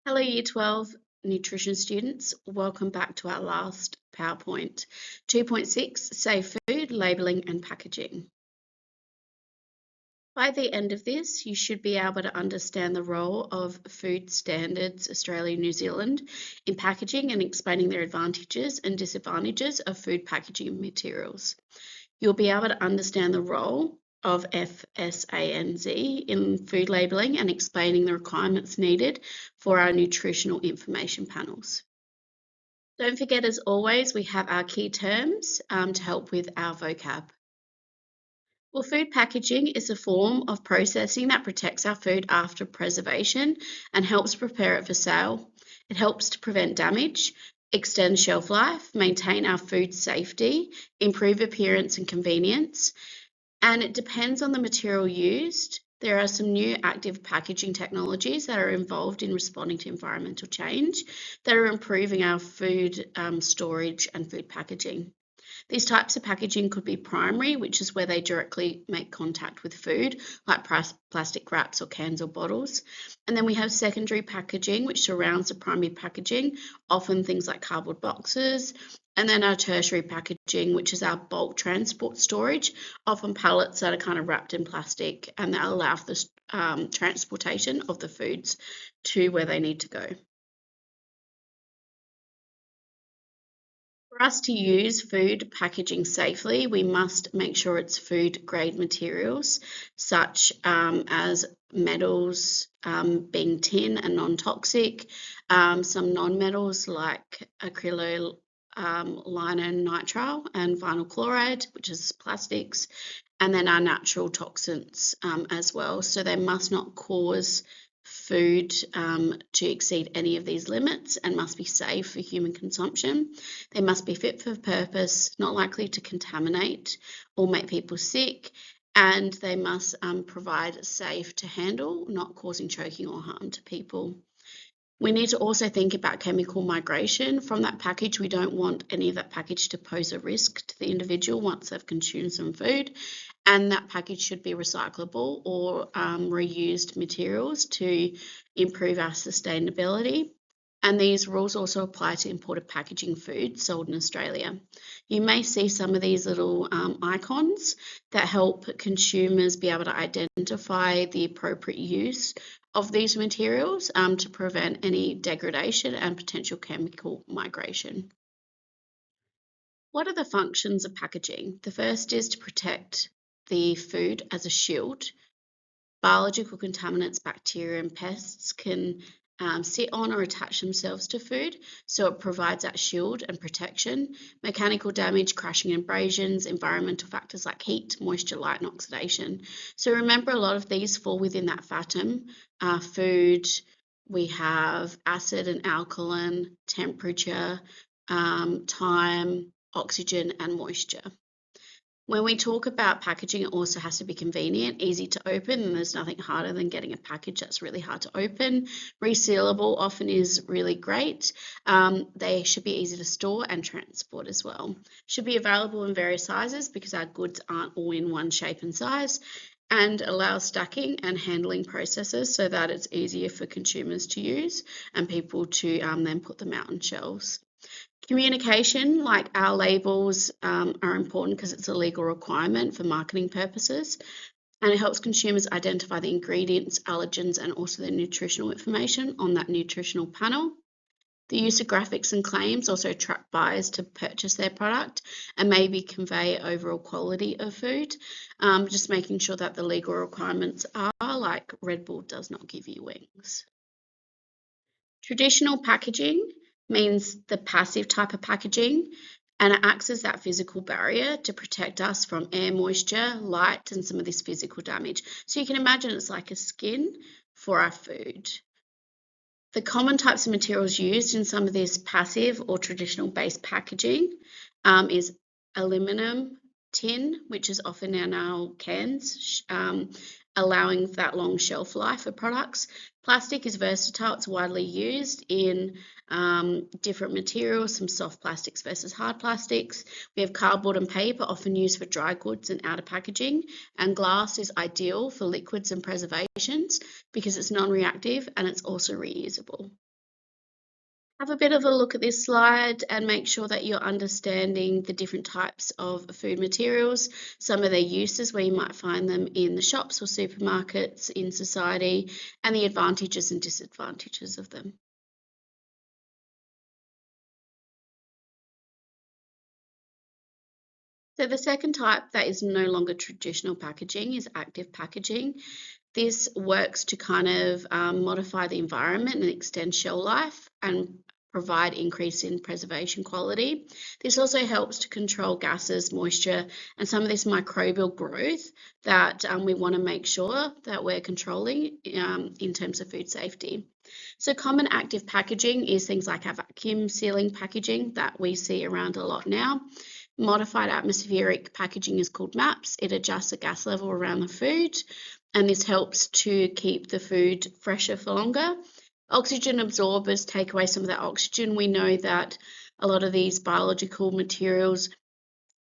Hello Year 12 nutrition students, welcome back to our last PowerPoint. 2.6, Safe Food, Labelling and Packaging. By the end of this, you should be able to understand the role of Food Standards Australia and New Zealand in packaging and explaining their advantages and disadvantages of food packaging materials. You'll be able to understand the role of FSANZ in food labelling and explaining the requirements needed for our nutritional information panels. Don't forget, as always, we have our key terms to help with our vocab. Well, food packaging is a form of processing that protects our food after preservation and helps prepare it for sale. It helps to prevent damage, extend shelf life, maintain our food safety, improve appearance and convenience, and it depends on the material used. There are some new active packaging technologies that are involved in responding to environmental change that are improving our food storage and food packaging. These types of packaging could be primary, which is where they directly make contact with food, like plastic wraps or cans or bottles. And then we have secondary packaging, which surrounds the primary packaging, often things like cardboard boxes. And then our tertiary packaging, which is our bulk transport storage, often pallets that are kind of wrapped in plastic and that allow for the transportation of the foods to where they need to go. For us to use food packaging safely, we must make sure it's food grade materials such as metals being tin and non-toxic, some non-metals like acrylonitrile and vinyl chloride, which is plastics, and then our natural toxins as well. So they must not cause food to exceed any of these limits and must be safe for human consumption. They must be fit for purpose, not likely to contaminate or make people sick, and they must provide safe to handle, not causing choking or harm to people. We need to also think about chemical migration from that package. We don't want any of that package to pose a risk to the individual once they've consumed some food, and that package should be recyclable or reused materials to improve our sustainability. And these rules also apply to imported packaging food sold in Australia. You may see some of these little icons that help consumers be able to identify the appropriate use of these materials to prevent any degradation and potential chemical migration. What are the functions of packaging? The first is to protect the food as a shield. Biological contaminants, bacteria and pests can sit on or attach themselves to food, so it provides that shield and protection. Mechanical damage, crashing and abrasions, environmental factors like heat, moisture, light and oxidation. So remember, a lot of these fall within that FATM. Food, we have acid and alkaline, temperature, time, oxygen and moisture. When we talk about packaging, it also has to be convenient, easy to open, and there's nothing harder than getting a package that's really hard to open. Resealable often is really great. They should be easy to store and transport as well. Should be available in various sizes because our goods aren't all in one shape and size, and allow stacking and handling processes so that it's easier for consumers to use and people to then put them out on shelves. Communication, like our labels, are important because it's a legal requirement for marketing purposes, and it helps consumers identify the ingredients, allergens, and also the nutritional information on that nutritional panel. The use of graphics and claims also attract buyers to purchase their product and maybe convey overall quality of food, just making sure that the legal requirements are like Red Bull does not give you wings. Traditional packaging means the passive type of packaging, and it acts as that physical barrier to protect us from air, moisture, light, and some of this physical damage. So you can imagine it's like a skin for our food. The common types of materials used in some of this passive or traditional based packaging is aluminum, tin, which is often in our cans, allowing that long shelf life for products. Plastic is versatile, it's widely used in different materials, some soft plastics versus hard plastics. We have cardboard and paper, often used for dry goods and outer packaging, and glass is ideal for liquids and preservations because it's non-reactive and it's also reusable. Have a bit of a look at this slide and make sure that you're understanding the different types of food materials, some of their uses where you might find them in the shops or supermarkets in society, and the advantages and disadvantages of them. So the second type that is no longer traditional packaging is active packaging. This works to kind of modify the environment and extend shelf life and provide increase in preservation quality. This also helps to control gases, moisture, and some of this microbial growth that we want to make sure that we're controlling in terms of food safety. So common active packaging is things like our vacuum sealing packaging that we see around a lot now. Modified atmospheric packaging is called MAPS. It adjusts the gas level around the food, and this helps to keep the food fresher for longer. Oxygen absorbers take away some of that oxygen. We know that a lot of these biological materials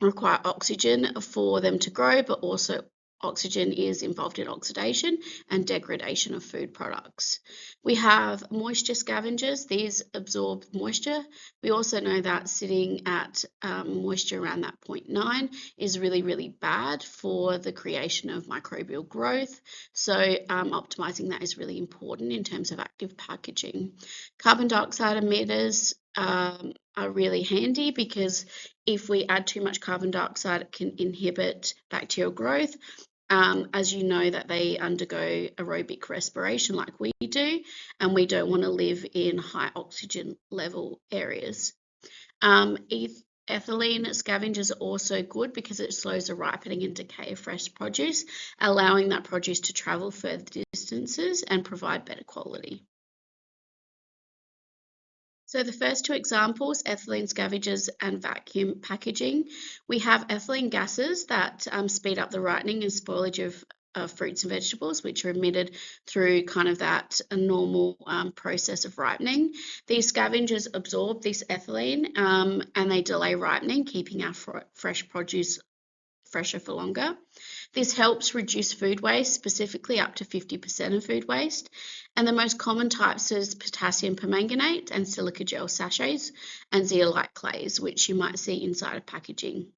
require oxygen for them to grow, but also oxygen is involved in oxidation and degradation of food products. We have moisture scavengers. These absorb moisture. We also know that sitting at moisture around that 0.9 is really, really bad for the creation of microbial growth. So optimizing that is really important in terms of active packaging. Carbon dioxide emitters are really handy because if we add too much carbon dioxide, it can inhibit bacterial growth. As you know that they undergo aerobic respiration like we do, and we don't want to live in high oxygen level areas. Ethylene scavengers are also good because it slows the ripening and decay of fresh produce, allowing that produce to travel further distances and provide better quality. So the first two examples, ethylene scavengers and vacuum packaging, we have ethylene gases that speed up the ripening and spoilage of fruits and vegetables, which are emitted through kind of that normal process of ripening. These scavengers absorb this ethylene and they delay ripening, keeping our fresh produce fresher for longer. This helps reduce food waste, specifically up to 50% of food waste. And the most common types is potassium permanganate and silica gel sachets and zeolite clays, which you might see inside of packaging.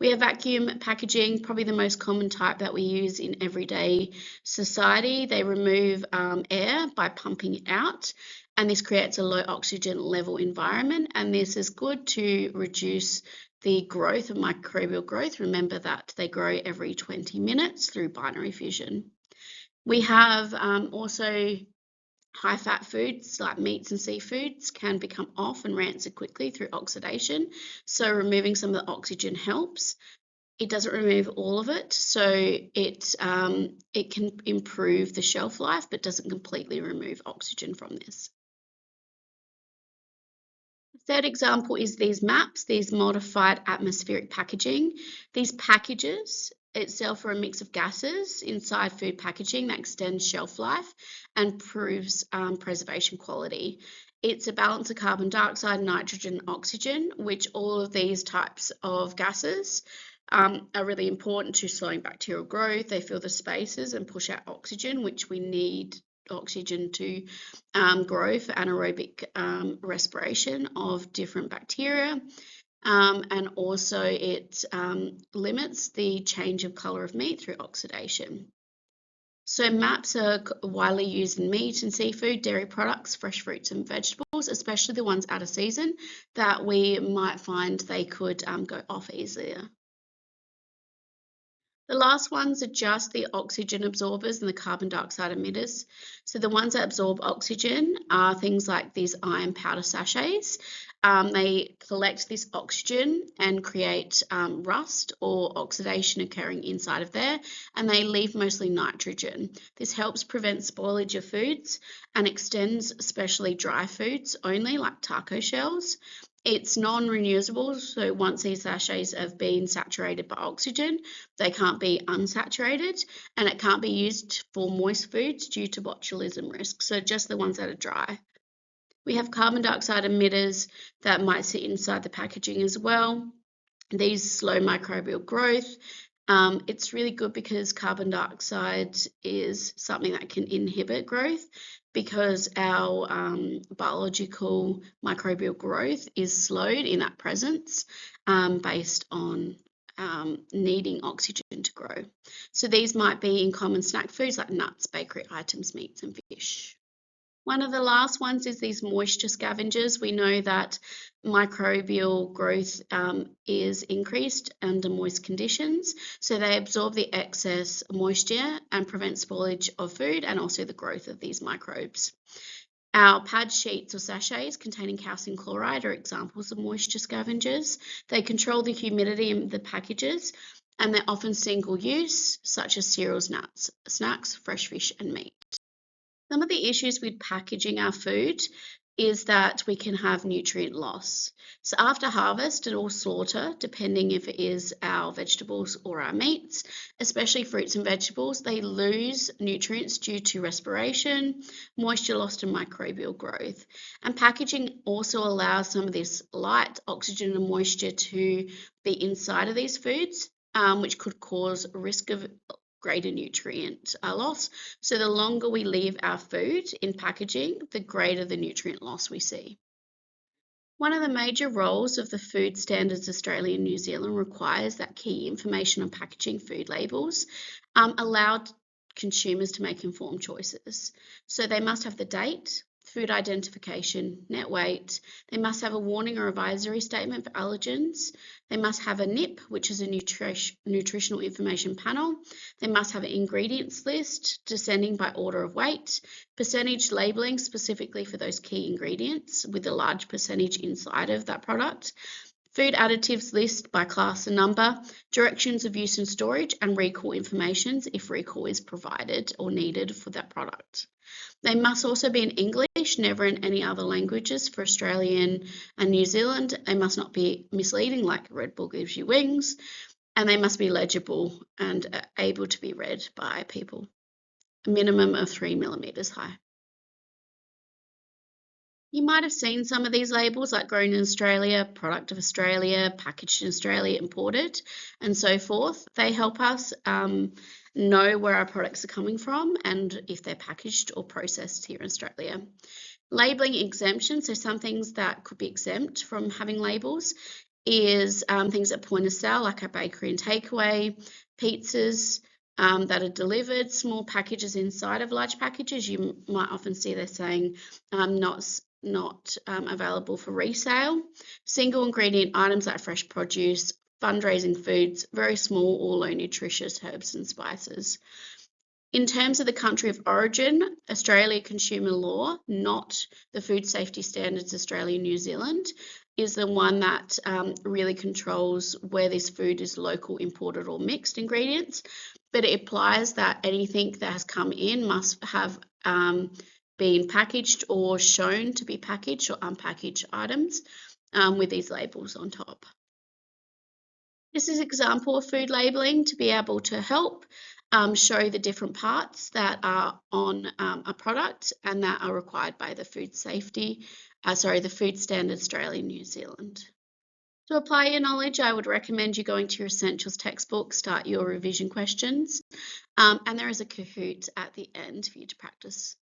We have vacuum packaging, probably the most common type that we use in everyday society. They remove air by pumping it out, and this creates a low oxygen level environment, and this is good to reduce the growth of microbial growth. Remember that they grow every 20 minutes through binary fission. We have also high-fat foods like meats and seafoods can become off and rancid quickly through oxidation, so removing some of the oxygen helps. It doesn't remove all of it, so it can improve the shelf life, but doesn't completely remove oxygen from this. Third example is these MAPs, these modified atmospheric packaging. These packages itself are a mix of gases inside food packaging that extends shelf life and improves preservation quality. It's a balance of carbon dioxide, nitrogen, and oxygen, which all of these types of gases are really important to slowing bacterial growth. They fill the spaces and push out oxygen, which we need oxygen to grow for anaerobic respiration of different bacteria. And also it limits the change of color of meat through oxidation. So MAPs are widely used in meat and seafood, dairy products, fresh fruits and vegetables, especially the ones out of season that we might find they could go off easier. The last ones are just the oxygen absorbers and the carbon dioxide emitters. So the ones that absorb oxygen are things like these iron powder sachets. They collect this oxygen and create rust or oxidation occurring inside of there, and they leave mostly nitrogen. This helps prevent spoilage of foods and extends especially dry foods only, like taco shells. It's non-reusable, so once these sachets have been saturated by oxygen, they can't be unsaturated, and it can't be used for moist foods due to botulism risk, so just the ones that are dry. We have carbon dioxide emitters that might sit inside the packaging as well. These slow microbial growth It's really good because carbon dioxide is something that can inhibit growth because our biological microbial growth is slowed in that presence based on needing oxygen to grow. So these might be in common snack foods like nuts, bakery items, meats, and fish. One of the last ones is these moisture scavengers. We know that microbial growth is increased under moist conditions, so they absorb the excess moisture and prevent spoilage of food and also the growth of these microbes. Our pad sheets or sachets containing calcium chloride are examples of moisture scavengers. They control the humidity in the packages, and they're often single use, such as cereals, nuts, snacks, fresh fish, and meat. Some of the issues with packaging our food is that we can have nutrient loss. So after harvest or slaughter, depending if it is our vegetables or our meats, especially fruits and vegetables, they lose nutrients due to respiration, moisture loss, and microbial growth. And packaging also allows some of this light, oxygen, and moisture to be inside of these foods, which could cause risk of greater nutrient loss. So the longer we leave our food in packaging, the greater the nutrient loss we see. One of the major roles of the Food Standards Australia and New Zealand requires that key information on packaging food labels allow consumers to make informed choices. So they must have the date, food identification, net weight. They must have a warning or advisory statement for allergens. They must have a NIP, which is a nutritional information panel. They must have an ingredients list descending by order of weight, percentage labeling specifically for those key ingredients with a large percentage inside of that product, food additives list by class and number, directions of use and storage, and recall information if recall is provided or needed for that product. They must also be in English, never in any other languages for Australian and New Zealand. They must not be misleading, like Red Bull gives you wings, and they must be legible and able to be read by people. A minimum of 3 millimeters high. You might have seen some of these labels like grown in Australia, product of Australia, packaged in Australia, imported, and so forth. They help us know where our products are coming from and if they're packaged or processed here in Australia. Labeling exemptions, so some things that could be exempt from having labels is things at point of sale, like our bakery and takeaway, pizzas that are delivered, small packages inside of large packages. You might often see they're saying not available for resale. Single ingredient items like fresh produce, fundraising foods, very small or low nutritious herbs and spices. In terms of the country of origin, Australia consumer law, not the Food Safety Standards Australia and New Zealand, is the one that really controls where this food is local, imported, or mixed ingredients. But it applies that anything that has come in must have been packaged or shown to be packaged or unpackaged items with these labels on top. This is an example of food labeling to be able to help show the different parts that are on a product and that are required by the Food Standards Australia and New Zealand. To apply your knowledge, I would recommend you going to your Essentials textbook, start your revision questions, and there is a Kahoot at the end for you to practice.